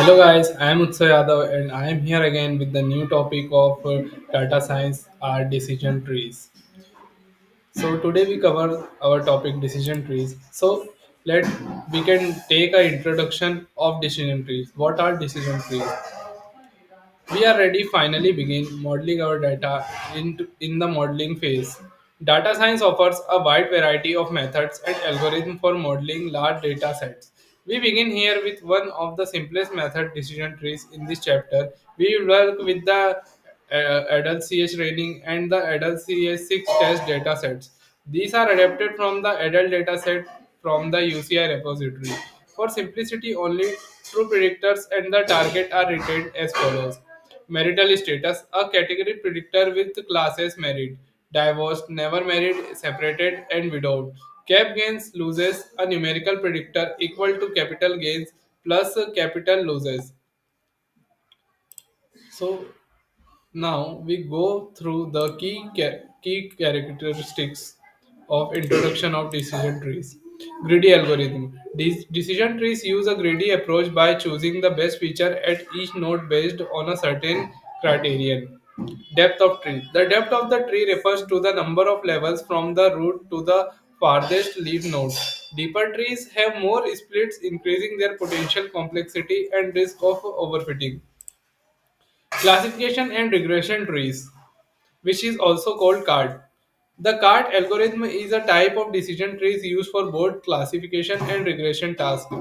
Hello guys, I am Utsa Yadav and I am here again with the new topic of data science are decision trees. So today we cover our topic decision trees. So let we can take an introduction of decision trees. What are decision trees? We are ready finally begin modeling our data in the modeling phase. Data science offers a wide variety of methods and algorithms for modeling large data sets. We begin here with one of the simplest method decision trees in this chapter. We will work with the adult CH training and the adult CH6 test data sets. These are adapted from the adult data set from the UCI repository. For simplicity only, true predictors and the target are retained as follows. Marital status, a category predictor with classes married, divorced, never married, separated, and widowed. Cap gains losses, a numerical predictor equal to capital gains plus capital losses. So now we go through the key characteristics of introduction of decision trees. Greedy algorithm. These decision trees use a greedy approach by choosing the best feature at each node based on a certain criterion. Depth of tree. The depth of the tree refers to the number of levels from the root to the farthest leaf node. Deeper trees have more splits, increasing their potential complexity and risk of overfitting. Classification and regression trees, which is also called CART. The CART algorithm is a type of decision trees used for both classification and regression tasks.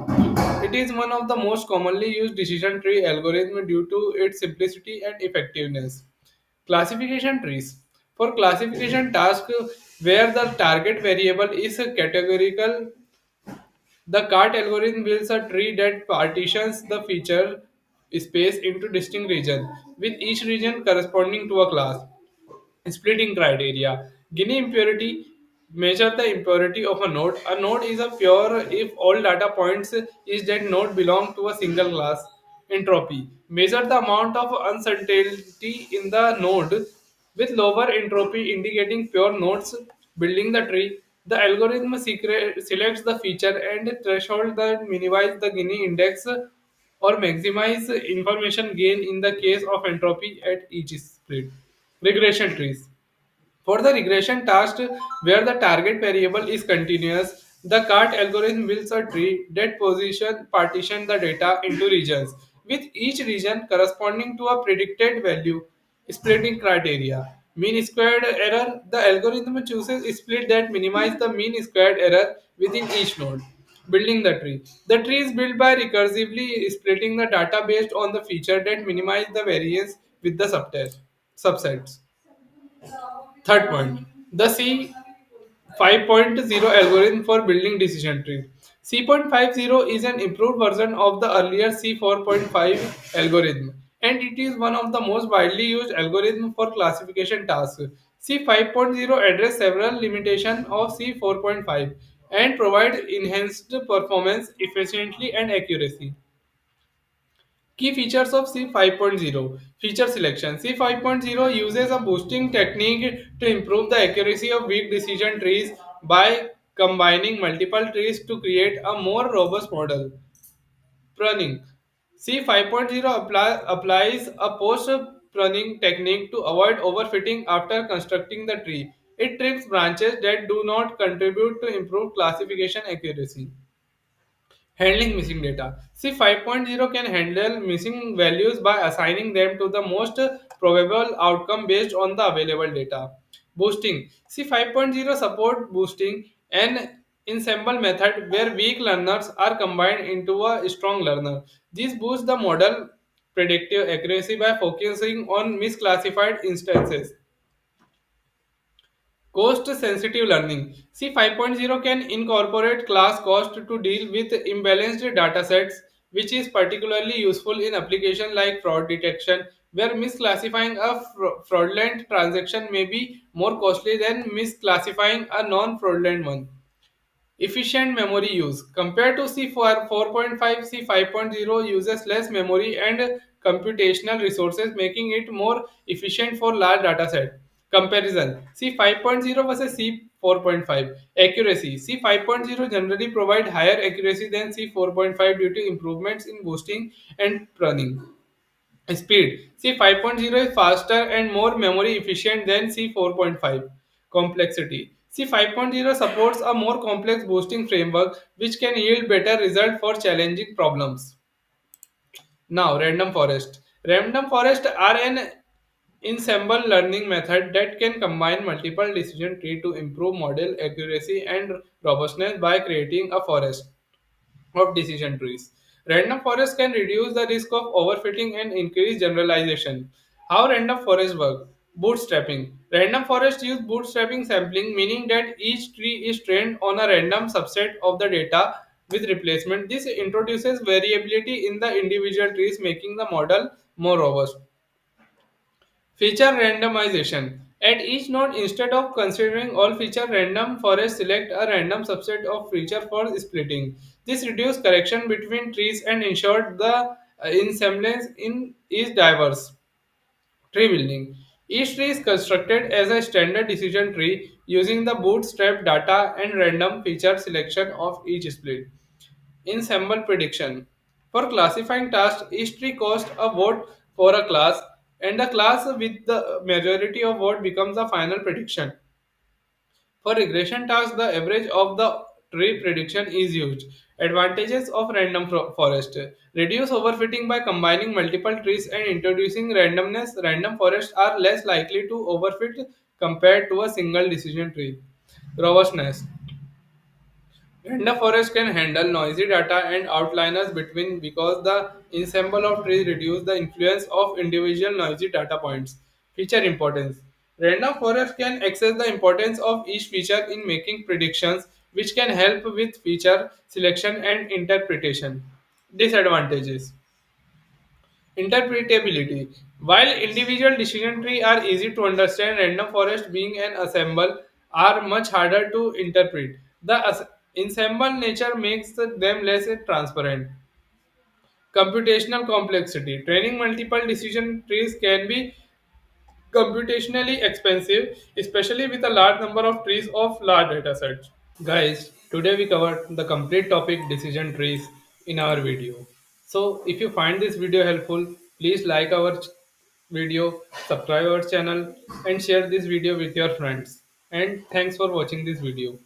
It is one of the most commonly used decision tree algorithm due to its simplicity and effectiveness. Classification trees. For classification tasks where the target variable is a categorical, the CART algorithm builds a tree that partitions the feature space into distinct regions, with each region corresponding to a class. Splitting criteria. Guinea impurity measure the impurity of a node. A node is a pure if all data points is that node belong to a single class. Entropy measure the amount of uncertainty in the node with lower entropy indicating pure nodes. Building the tree, the algorithm selects the feature and threshold that minimize the Guinea index or maximize information gain in the case of entropy at each split. Regression trees. For the regression task where the target variable is continuous, the CART algorithm builds a tree that partition the data into regions, with each region corresponding to a predicted value. Splitting criteria. Mean squared error. The algorithm chooses a split that minimize the mean squared error within each node. Building the tree. The tree is built by recursively splitting the data based on the feature that minimize the variance with the subsets. Third point, the C 5.0 algorithm for building decision tree. C.50 is an improved version of the earlier C 4.5 algorithm, and it is one of the most widely used algorithms for classification tasks. C 5.0 address several limitations of C 4.5 and provide enhanced performance, efficiency, and accuracy. Key features of C 5.0. Feature selection. C 5.0 uses a boosting technique to improve the accuracy of weak decision trees by combining multiple trees to create a more robust model. Pruning. C 5.0 applies a post pruning technique to avoid overfitting after constructing the tree. It trims branches that do not contribute to improved classification accuracy. Handling missing data. See, 5.0 can handle missing values by assigning them to the most probable outcome based on the available data. Boosting. See, 5.0 support boosting, an ensemble method where weak learners are combined into a strong learner. This boosts the model predictive accuracy by focusing on misclassified instances. Cost sensitive learning. C 5.0 can incorporate class cost to deal with imbalanced datasets, which is particularly useful in applications like fraud detection, where misclassifying a fraudulent transaction may be more costly than misclassifying a non fraudulent one. Efficient memory use. Compared to C4 4.5, C 5.0 uses less memory and computational resources, making it more efficient for large dataset. Comparison. C 5.0 versus C 4.5. Accuracy. C 5.0 generally provide higher accuracy than C 4.5 due to improvements in boosting and pruning. Speed. C 5.0 is faster and more memory efficient than C 4.5. Complexity. C 5.0 supports a more complex boosting framework which can yield better result for challenging problems. Now, random forest. Random forest are an ensemble learning method that can combine multiple decision tree to improve model accuracy and robustness by creating a forest of decision trees. Random forests can reduce the risk of overfitting and increase generalization. How random forests work? Bootstrapping. Random forests use bootstrapping sampling, meaning that each tree is trained on a random subset of the data with replacement. This introduces variability in the individual trees, making the model more robust. Feature randomization. At each node, instead of considering all feature random forest, select a random subset of feature for splitting. This reduces correction between trees and ensures the ensemble is diverse. Tree building. Each tree is constructed as a standard decision tree using the bootstrap data and random feature selection of each split. Ensemble prediction. For classifying tasks, each tree costs a vote for a class, and the class with the majority of vote becomes the final prediction. For regression tasks, the average of the tree prediction is used. Advantages of random forest. Reduce overfitting by combining multiple trees and introducing randomness. Random forests are less likely to overfit compared to a single decision tree. Robustness. Random forest can handle noisy data and outliners between because the ensemble of trees reduce the influence of individual noisy data points. Feature importance. Random forest can access the importance of each feature in making predictions, which can help with feature selection and interpretation. Disadvantages. Interpretability. While individual decision trees are easy to understand, random forest being an ensemble are much harder to interpret. The ensemble nature makes them less transparent. Computational complexity. Training multiple decision trees can be computationally expensive, especially with a large number of trees of large data sets. Guys, today we covered the complete topic decision trees in our video. So if you find this video helpful, please like our video, subscribe our channel and share this video with your friends. And thanks for watching this video.